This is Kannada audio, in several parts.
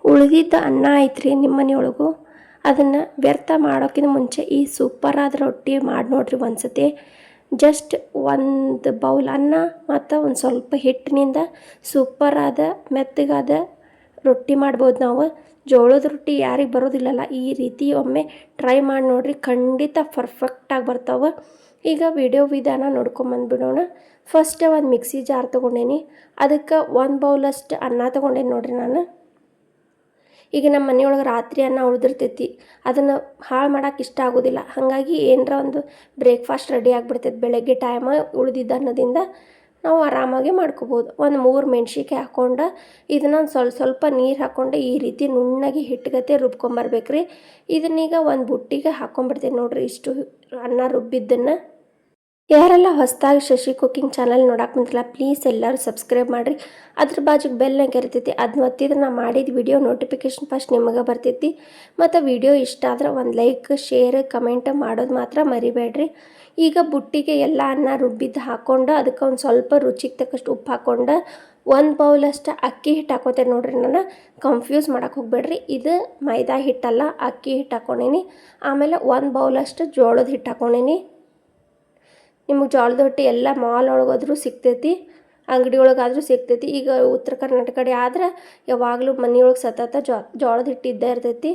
ಉಳಿದಿದ್ದ ಅನ್ನ ಐತ್ರಿ ನಿಮ್ಮ ಮನೆಯೊಳಗೂ ಅದನ್ನು ವ್ಯರ್ಥ ಮಾಡೋಕ್ಕಿಂತ ಮುಂಚೆ ಈ ಸೂಪರಾದ ರೊಟ್ಟಿ ಮಾಡಿ ನೋಡ್ರಿ ಒಂದ್ಸತಿ. ಜಸ್ಟ್ ಒಂದು ಬೌಲ್ ಅನ್ನ ಮತ್ತು ಒಂದು ಸ್ವಲ್ಪ ಹಿಟ್ಟಿನಿಂದ ಸೂಪರಾದ ಮೆತ್ತಗಾದ ರೊಟ್ಟಿ ಮಾಡ್ಬೋದು ನಾವು. ಜೋಳದ ರೊಟ್ಟಿ ಯಾರಿಗೆ ಬರೋದಿಲ್ಲಲ್ಲ, ಈ ರೀತಿ ಒಮ್ಮೆ ಟ್ರೈ ಮಾಡಿ ನೋಡ್ರಿ, ಖಂಡಿತ ಪರ್ಫೆಕ್ಟಾಗಿ ಬರ್ತಾವೆ. ಈಗ ವಿಡಿಯೋ ವಿಧಾನ ನೋಡ್ಕೊಂಬಂದ್ಬಿಡೋಣ. ಫಸ್ಟ್ ಒಂದು ಮಿಕ್ಸಿ ಜಾರ್ ತೊಗೊಂಡೇನಿ, ಅದಕ್ಕೆ 1 ಬೌಲಷ್ಟು ಅನ್ನ ತೊಗೊಂಡೇನಿ ನೋಡ್ರಿ ನಾನು. ಈಗ ನಮ್ಮ ಮನೆಯೊಳಗೆ ರಾತ್ರಿ ಅನ್ನ ಉಳಿದಿರ್ತೈತಿ, ಅದನ್ನು ಹಾಳು ಮಾಡೋಕೆ ಇಷ್ಟ ಆಗೋದಿಲ್ಲ. ಹಾಗಾಗಿ ಏನರ ಒಂದು ಬ್ರೇಕ್ಫಾಸ್ಟ್ ರೆಡಿ ಆಗಿಬಿಡ್ತೈತಿ ಬೆಳಗ್ಗೆ ಟೈಮ. ಉಳಿದಿದ್ದ ಅನ್ನೋದಿಂದ ನಾವು ಆರಾಮಾಗಿ ಮಾಡ್ಕೋಬೋದು. ಒಂದು 3 ಮೆಣ್ಸಿನ್ಕಾಯಿ ಹಾಕ್ಕೊಂಡು ಇದನ್ನು ಸ್ವಲ್ಪ ನೀರು ಹಾಕ್ಕೊಂಡು ಈ ರೀತಿ ನುಣ್ಣಗೆ ಹಿಟ್ಟುಗತೆ ರುಬ್ಕೊಂಬರ್ಬೇಕ್ರಿ. ಇದನ್ನೀಗ ಒಂದು ಬುಟ್ಟಿಗೆ ಹಾಕ್ಕೊಂಬಿಡ್ತೀನಿ ನೋಡ್ರಿ, ಇಷ್ಟು ಅನ್ನ ರುಬ್ಬಿದ್ದನ್ನು. ಯಾರೆಲ್ಲ ಹೊಸದಾಗಿ ಶಶಿ ಕುಕಿಂಗ್ ಚಾನಲ್ ನೋಡಕ್ಕೆ ಬಂದಿಲ್ಲ, ಪ್ಲೀಸ್ ಎಲ್ಲರೂ ಸಬ್ಸ್ಕ್ರೈಬ್ ಮಾಡಿರಿ. ಅದ್ರ ಬಾಜುಗೆ ಬೆಲ್ ನಂಗೆ ಇರ್ತೈತಿ, ಅದನ್ನ ಒತ್ತಿದ್ರೆ ನಾ ಮಾಡಿದ ವಿಡಿಯೋ ನೋಟಿಫಿಕೇಷನ್ ಫಸ್ಟ್ ನಿಮಗೆ ಬರ್ತೈತಿ. ಮತ್ತು ವಿಡಿಯೋ ಇಷ್ಟ ಆದ್ರೆ ಒಂದು ಲೈಕ್, ಶೇರ್, ಕಮೆಂಟ್ ಮಾಡೋದು ಮಾತ್ರ ಮರಿಬೇಡ್ರಿ. ಈಗ ಬುಟ್ಟಿಗೆ ಎಲ್ಲ ಅನ್ನ ರುಬ್ಬಿದ್ದು ಹಾಕ್ಕೊಂಡು ಅದಕ್ಕೆ ಒಂದು ಸ್ವಲ್ಪ ರುಚಿಗೆ ತಕ್ಕಷ್ಟು ಉಪ್ಪು ಹಾಕ್ಕೊಂಡು 1 ಬೌಲಷ್ಟು ಅಕ್ಕಿ ಹಿಟ್ಟು ಹಾಕೋತೇನೆ ನೋಡ್ರಿ. ನಾನು ಕನ್ಫ್ಯೂಸ್ ಮಾಡೋಕೆ ಹೋಗ್ಬೇಡ್ರಿ, ಇದು ಮೈದಾ ಹಿಟ್ಟಲ್ಲ, ಅಕ್ಕಿ ಹಿಟ್ಟು ಹಾಕ್ಕೊಂಡೀನಿ. ಆಮೇಲೆ 1 ಬೌಲಷ್ಟು ಜೋಳದ ಹಿಟ್ಟು ಹಾಕ್ಕೊಂಡೀನಿ. ನಿಮಗೆ ಜೋಳದ ರೊಟ್ಟಿ ಎಲ್ಲ ಮಾಲ್ ಒಳಗಾದ್ರೂ ಸಿಗ್ತೈತಿ, ಅಂಗಡಿ ಒಳಗಾದ್ರೂ ಸಿಗ್ತೈತಿ. ಈಗ ಉತ್ತರ ಕರ್ನಾಟಕ ಕಡೆ ಆದ್ರೆ ಯಾವಾಗಲೂ ಮನೆಯೊಳಗೆ ಸತತ ಜೋಳದ ಹಿಟ್ಟು ಇದ್ದೇ ಇರ್ತೈತಿ.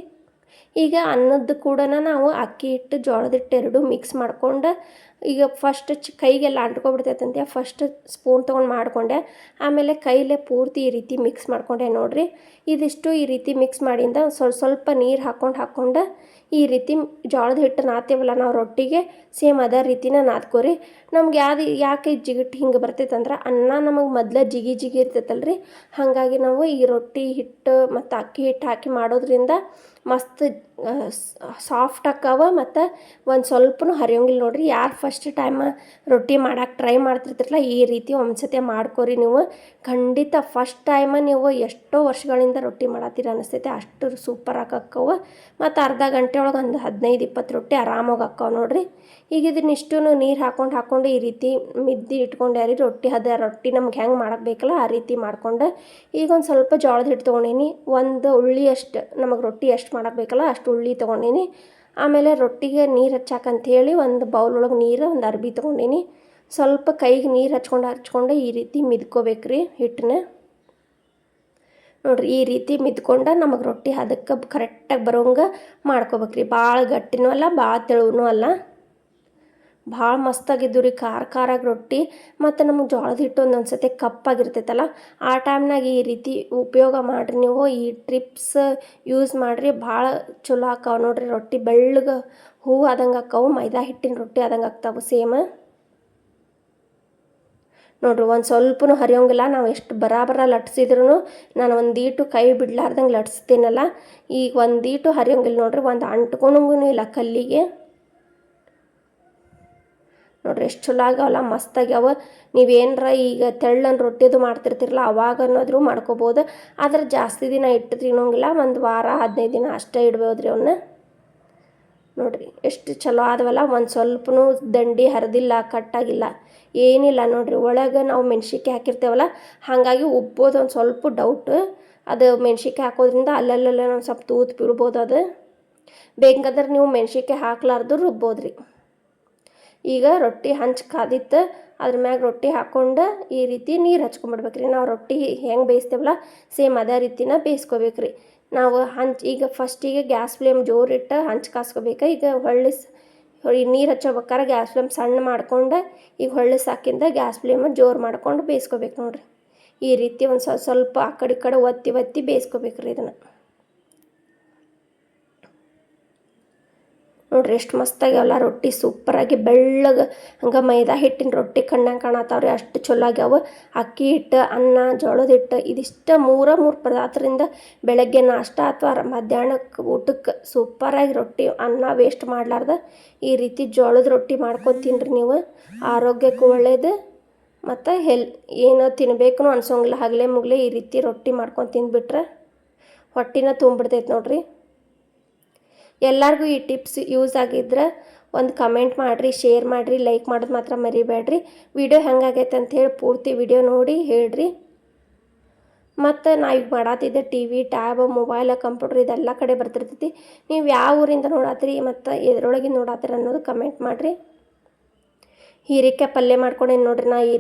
ಈಗ ಅನ್ನದ ಕೂಡ ನಾವು ಅಕ್ಕಿ ಹಿಟ್ಟು ಜೋಳದ ಹಿಟ್ಟು ಎರಡೂ ಮಿಕ್ಸ್ ಮಾಡ್ಕೊಂಡು ಈಗ ಫಸ್ಟ್ ಕೈಗೆಲ್ಲ ಅಂಟ್ಕೊಬಿಡ್ತೈತಂತೆ. ಫಸ್ಟ್ ಸ್ಪೂನ್ ತೊಗೊಂಡು ಮಾಡಿಕೊಂಡೆ, ಆಮೇಲೆ ಕೈಲೇ ಪೂರ್ತಿ ಈ ರೀತಿ ಮಿಕ್ಸ್ ಮಾಡಿಕೊಂಡೆ ನೋಡಿರಿ. ಇದಿಷ್ಟು ಈ ರೀತಿ ಮಿಕ್ಸ್ ಮಾಡಿಂದ ಸ್ವಲ್ಪ ನೀರು ಹಾಕ್ಕೊಂಡು ಈ ರೀತಿ ಜೋಳದ ಹಿಟ್ಟು ನಾದ್ತೇವಲ್ಲ ನಾವು ರೊಟ್ಟಿಗೆ, ಸೇಮ್ ಅದೇ ರೀತಿನ ನಾದ್ಕೋರಿ. ನಮ್ಗೆ ಯಾಕೆ ಜಿಗಿಟ್ಟು ಹಿಂಗೆ ಬರ್ತೈತಂದ್ರೆ ಅನ್ನ ನಮಗೆ ಮೊದಲೇ ಜಿಗಿ ಇರ್ತೈತಲ್ರಿ, ಹಾಗಾಗಿ ನಾವು ಈ ರೊಟ್ಟಿ ಹಿಟ್ಟು ಮತ್ತು ಅಕ್ಕಿ ಹಿಟ್ಟು ಹಾಕಿ ಮಾಡೋದ್ರಿಂದ ಮಸ್ತ್ ಸಾಫ್ಟ್ ಆಕ್ಕವ ಮತ್ತು ಒಂದು ಸ್ವಲ್ಪನೂ ಹರಿಯೋಂಗಿಲ್ಲ ನೋಡ್ರಿ. ಯಾರು ಫಸ್ಟ್ ಟೈಮ್ ರೊಟ್ಟಿ ಮಾಡೋಕೆ ಟ್ರೈ ಮಾಡ್ತಿರ್ತಿರಲ್ಲ, ಈ ರೀತಿ ಒಂದ್ಸತಿ ಮಾಡ್ಕೊರಿ ನೀವು. ಖಂಡಿತ ಫಸ್ಟ್ ಟೈಮ ನೀವು ಎಷ್ಟೋ ವರ್ಷಗಳಿಂದ ರೊಟ್ಟಿ ಮಾಡತ್ತೀರ ಅನಿಸ್ತೈತೆ, ಅಷ್ಟು ಸೂಪರಾಗಿ ಆಕ್ಕವ. ಮತ್ತು ಅರ್ಧ ಗಂಟೆ ಒಳಗೆ ಒಂದು 15-20 ರೊಟ್ಟಿ ಆರಾಮಾಗಿ ಆಕ್ಕವ ನೋಡ್ರಿ. ಈಗ ಇದನ್ನಿಷ್ಟು ನೀರು ಹಾಕ್ಕೊಂಡು ಈ ರೀತಿ ಮಿದ್ದಿ ಇಟ್ಕೊಂಡ್ಯಾರಿ ರೊಟ್ಟಿ ನಮ್ಗೆ ಹೆಂಗೆ ಮಾಡಕ್ಕೆ ಬೇಕಲ್ಲ ಆ ರೀತಿ ಮಾಡ್ಕೊಂಡು. ಈಗ ಒಂದು ಸ್ವಲ್ಪ ಜೋಳದ ಹಿಟ್ಟು ತೊಗೊಂಡೀನಿ, ಒಂದು ಉಳ್ಳಿ ಅಷ್ಟು ನಮಗೆ ರೊಟ್ಟಿ ಎಷ್ಟು ಮಾಡಕ್ಕೆ ಬೇಕಲ್ಲ ಅಷ್ಟು ಉಳ್ಳಿ ತೊಗೊಂಡೀನಿ. ಆಮೇಲೆ ರೊಟ್ಟಿಗೆ ನೀರು ಹಚ್ಚಾಕಂಥೇಳಿ ಒಂದು ಬೌಲ್ ಒಳಗೆ ನೀರು, ಒಂದು ಅರ್ಬಿ ತೊಗೊಂಡೀನಿ. ಸ್ವಲ್ಪ ಕೈಗೆ ನೀರು ಹಚ್ಕೊಂಡು ಈ ರೀತಿ ಮಿದ್ಕೋಬೇಕ್ರಿ ಹಿಟ್ಟನ್ನ ನೋಡ್ರಿ. ಈ ರೀತಿ ಮಿದ್ಕೊಂಡು ನಮಗೆ ರೊಟ್ಟಿ ಅದಕ್ಕೆ ಕರೆಕ್ಟಾಗಿ ಬರೋಂಗೆ ಮಾಡ್ಕೋಬೇಕ್ರಿ. ಭಾಳ ಗಟ್ಟಿನೂ ಅಲ್ಲ, ಭಾಳ ತೆಳುವೂ ಅಲ್ಲ. ಭಾಳ ಮಸ್ತಾಗಿದ್ದು ರೀ, ಖಾರಾಗಿ ರೊಟ್ಟಿ. ಮತ್ತು ನಮಗೆ ಜೋಳದ ಹಿಟ್ಟು ಒಂದೊಂದು ಸತಿ ಕಪ್ಪಾಗಿರ್ತೈತಲ್ಲ, ಆ ಟೈಮ್ನಾಗ ಈ ರೀತಿ ಉಪಯೋಗ ಮಾಡಿರಿ ನೀವು. ಈ ಟ್ರಿಪ್ಸ್ ಯೂಸ್ ಮಾಡಿರಿ, ಭಾಳ ಚಲೋ ಆಕ್ಕವ ನೋಡ್ರಿ. ರೊಟ್ಟಿ ಬೆಳ್ಳಗೆ ಹೂವು ಆದಂಗೆ ಆಕ್ಕವು, ಮೈದಾ ಹಿಟ್ಟಿನ ರೊಟ್ಟಿ ಆದಂಗೆ ಆಗ್ತಾವೆ ಸೇಮ್ ನೋಡ್ರಿ. ಒಂದು ಸ್ವಲ್ಪನೂ ಹರಿಯೋಂಗಿಲ್ಲ, ನಾವು ಎಷ್ಟು ಬರಾಬರ ಲಟ್ಸಿದ್ರೂ. ನಾನು ಒಂದೀಟು ಕೈ ಬಿಡ್ಲಾರ್ದಂಗೆ ಲಟ್ಸ್ತೀನಲ್ಲ, ಈಗ ಒಂದೀಟು ಹರಿಯೋಂಗಿಲ್ಲ ನೋಡ್ರಿ, ಒಂದು ಅಂಟ್ಕೊಂಡಂಗೂ ಇಲ್ಲ ಕಲ್ಲಿಗೆ ನೋಡ್ರಿ. ಎಷ್ಟು ಚಲೋ ಆಗವಲ್ಲ, ಮಸ್ತಾಗ್ಯಾವ. ನೀವೇನರ ಈಗ ತೆಳ್ಳನ ರೊಟ್ಟಿದು ಮಾಡ್ತಿರ್ತಿರಲ್ಲ ಅವಾಗ ಅನ್ನೋದ್ರೂ ಮಾಡ್ಕೋಬೋದು, ಆದರೆ ಜಾಸ್ತಿ ದಿನ ಇಟ್ಟು ತಿನ್ನೋಂಗಿಲ್ಲ. 1 ವಾರ 15 ದಿನ ಅಷ್ಟೇ ಇಡ್ಬೋದ್ರಿ ಅವನ್ನ ನೋಡ್ರಿ. ಎಷ್ಟು ಚಲೋ ಆದವಲ್ಲ, ಒಂದು ಸ್ವಲ್ಪನೂ ದಂಡಿ ಹರಿದಿಲ್ಲ, ಕಟ್ಟಾಗಿಲ್ಲ, ಏನಿಲ್ಲ ನೋಡ್ರಿ. ಒಳಗೆ ನಾವು ಮೆಣ್ಸಿನ್ಕಾಯಿ ಹಾಕಿರ್ತೇವಲ್ಲ, ಹಾಗಾಗಿ ಉಬ್ಬೋದು ಒಂದು ಸ್ವಲ್ಪ ಡೌಟ್. ಅದು ಮೆಣ್ಸಿನ್ಕಾಯಿ ಹಾಕೋದ್ರಿಂದ ಅಲ್ಲಲ್ಲೇ ಒಂದು ಸ್ವಲ್ಪ ತೂತು ಬೀಳ್ಬೋದು. ಅದು ಬೇಕಂದ್ರೆ ನೀವು ಮೆಣ್ಸಿನ್ಕಾಯಿ ಹಾಕ್ಲಾರ್ದು ರುಬ್ಬೋದ್ರಿ. ಈಗ ರೊಟ್ಟಿ ಹಂಚು ಕಾದಿತ್ತು, ಅದ್ರ ಮ್ಯಾಗ ರೊಟ್ಟಿ ಹಾಕ್ಕೊಂಡು ಈ ರೀತಿ ನೀರು ಹಚ್ಕೊಂಡ್ಬಿಡ್ಬೇಕ್ರಿ. ನಾವು ರೊಟ್ಟಿ ಹೆಂಗೆ ಬೇಯಿಸ್ತೇವಲ್ಲ ಸೇಮ್ ಅದೇ ರೀತಿನ ಬೇಯಿಸ್ಕೋಬೇಕ್ರಿ ನಾವು. ಈಗ ಫಸ್ಟಿಗೆ ಗ್ಯಾಸ್ ಫ್ಲೇಮ್ ಜೋರಿಟ್ಟು ಹಂಚು ಕಾಸ್ಕೋಬೇಕು. ಈಗ ನೀರು ಹಚ್ಚೋಬೇಕಾರೆ ಗ್ಯಾಸ್ ಫ್ಲೇಮ್ ಸಣ್ಣ ಮಾಡ್ಕೊಂಡು ಈಗ ಸಾಕಿಂದ ಗ್ಯಾಸ್ ಫ್ಲೇಮ್ ಜೋರು ಮಾಡ್ಕೊಂಡು ಬೇಯಿಸ್ಕೋಬೇಕು ನೋಡ್ರಿ. ಈ ರೀತಿ ಒಂದು ಸ್ವಲ್ಪ ಆ ಕಡೆ ಈ ಕಡೆ ಒತ್ತಿ ಬೇಯಿಸ್ಕೋಬೇಕ್ರಿ ಇದನ್ನು ನೋಡ್ರಿ. ಎಷ್ಟು ಮಸ್ತಾಗ್ಯಾವಲ್ಲ ರೊಟ್ಟಿ, ಸೂಪರಾಗಿ ಬೆಳ್ಳಗೆ ಹಂಗೆ ಮೈದಾ ಹಿಟ್ಟಿನ ರೊಟ್ಟಿ ಕಣ್ಣಂಗೆ ಕಾಣತ್ತಾವ್ರಿ, ಅಷ್ಟು ಚಲೋ ಆಗ್ಯಾವ. ಅಕ್ಕಿ ಹಿಟ್ಟು, ಅನ್ನ, ಜೋಳದ ಹಿಟ್ಟು ಇದಿಷ್ಟು 3 ಪದಾರ್ಥದಿಂದ ಬೆಳಗ್ಗೆ ನಾಷ್ಟ ಅಥವಾ ಮಧ್ಯಾಹ್ನಕ್ಕೆ ಊಟಕ್ಕೆ ಸೂಪರಾಗಿ ರೊಟ್ಟಿ ಅನ್ನ ವೇಸ್ಟ್ ಮಾಡಲಾರ್ದ ಈ ರೀತಿ ಜೋಳದ ರೊಟ್ಟಿ ಮಾಡ್ಕೊಂಡು ತಿನ್ನಿರಿ ನೀವು. ಆರೋಗ್ಯಕ್ಕೂ ಒಳ್ಳೆಯದು ಮತ್ತು ಏನೋ ತಿನ್ನಬೇಕು ಅನ್ಸೋಂಗಿಲ್ಲ. ಹಗಲೇ ಮುಗಲೇ ಈ ರೀತಿ ರೊಟ್ಟಿ ಮಾಡ್ಕೊಂಡು ತಿಂದುಬಿಟ್ರೆ ಹೊಟ್ಟಿನ ತುಂಬಿಡ್ತೈತೆ ನೋಡ್ರಿ. ಎಲ್ಲರಿಗೂ ಈ ಟಿಪ್ಸ್ ಯೂಸ್ ಆಗಿದ್ರೆ ಒಂದು ಕಮೆಂಟ್ ಮಾಡಿರಿ, ಶೇರ್ ಮಾಡಿರಿ, ಲೈಕ್ ಮಾಡೋದು ಮಾತ್ರ ಮರಿಬೇಡ್ರಿ. ವಿಡಿಯೋ ಹೆಂಗಾಗೈತೆ ಅಂಥೇಳಿ ಪೂರ್ತಿ ವಿಡಿಯೋ ನೋಡಿ ಹೇಳ್ರಿ. ಮತ್ತು ನಾ ಈಗ ಮಾಡತ್ತಿದ್ದೆ TV tab mobile computer ಇದೆಲ್ಲ ಕಡೆ ಬರ್ತಿರ್ತೈತಿ. ನೀವು ಯಾವ ಊರಿಂದ ನೋಡತ್ತೀರಿ ಮತ್ತು ಎದ್ರೊಳಗಿಂದ ನೋಡತ್ತೀರಿ ಅನ್ನೋದು ಕಮೆಂಟ್ ಮಾಡಿರಿ. ಹೀರೆಕಾಯಿ ಪಲ್ಯ ಮಾಡ್ಕೊಂಡೇನು ನೋಡ್ರಿ ನಾ ಈ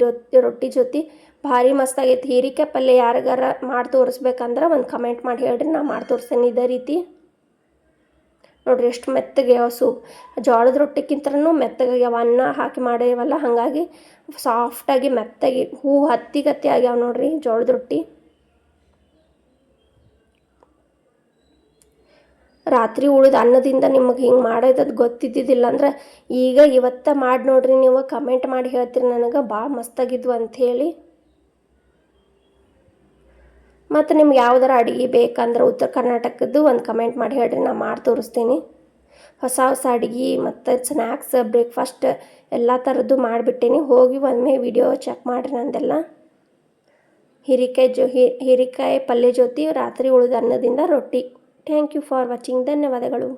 ರೊಟ್ಟಿ ಜೊತೆ ಭಾರಿ ಮಸ್ತಾಗೈತಿ. ಹೀರೆಕಾಯಿ ಪಲ್ಯ ಯಾರಿಗಾರ ಮಾಡಿ ತೋರಿಸ್ಬೇಕಂದ್ರೆ ಒಂದು ಕಮೆಂಟ್ ಮಾಡಿ ಹೇಳ್ರಿ, ನಾ ಮಾಡಿ ತೋರಿಸ್ತೇನೆ ಇದೇ ರೀತಿ. ನೋಡ್ರಿ ಎಷ್ಟು ಮೆತ್ತಗೆ ಸೂಪ್, ಜೋಳದ ರೊಟ್ಟಿಕ್ಕಿಂತನೂ ಮೆತ್ತಗಾಗ್ಯಾವ, ಅನ್ನ ಹಾಕಿ ಮಾಡೇವಲ್ಲ ಹಾಗಾಗಿ ಸಾಫ್ಟಾಗಿ ಮೆತ್ತಗೆ ಹತ್ತಿ ಆಗ್ಯಾವ ನೋಡ್ರಿ ಜೋಳದ ರೊಟ್ಟಿ. ರಾತ್ರಿ ಉಳಿದ ಅನ್ನದಿಂದ ನಿಮಗೆ ಹಿಂಗೆ ಮಾಡೋದು ಗೊತ್ತಿದ್ದಿದ್ದಿಲ್ಲ ಅಂದ್ರೆ ಈಗ ಇವತ್ತು ಮಾಡಿ ನೋಡ್ರಿ, ನೀವು ಕಮೆಂಟ್ ಮಾಡಿ ಹೇಳ್ತೀರಿ ನನಗೆ ಭಾಳ ಮಸ್ತಾಗಿದ್ವು ಅಂಥೇಳಿ. ಮತ್ತು ನಿಮ್ಗೆ ಯಾವ್ದಾರ ಅಡುಗೆ ಬೇಕಂದ್ರೆ ಉತ್ತರ ಕರ್ನಾಟಕದ್ದು ಒಂದು ಕಮೆಂಟ್ ಮಾಡಿ ಹೇಳ್ರಿ, ನಾ ಮಾಡಿ ತೋರಿಸ್ತೀನಿ. ಹೊಸ ಅಡುಗೆ ಮತ್ತು ಸ್ನ್ಯಾಕ್ಸ್ ಬ್ರೇಕ್ಫಾಸ್ಟ್ ಎಲ್ಲ ಥರದ್ದು ಮಾಡಿಬಿಟ್ಟೇನಿ. ಹೋಗಿ ಒಮ್ಮೆ ವಿಡಿಯೋ ಚೆಕ್ ಮಾಡಿರಿ ನಂದೆಲ್ಲ. ಹೀರೆಕಾಯಿ ಪಲ್ಯ ಜೊತೆ ರಾತ್ರಿ ಉಳಿದ ಅನ್ನದಿಂದ ರೊಟ್ಟಿ. Thank you for watching. ಧನ್ಯವಾದಗಳು.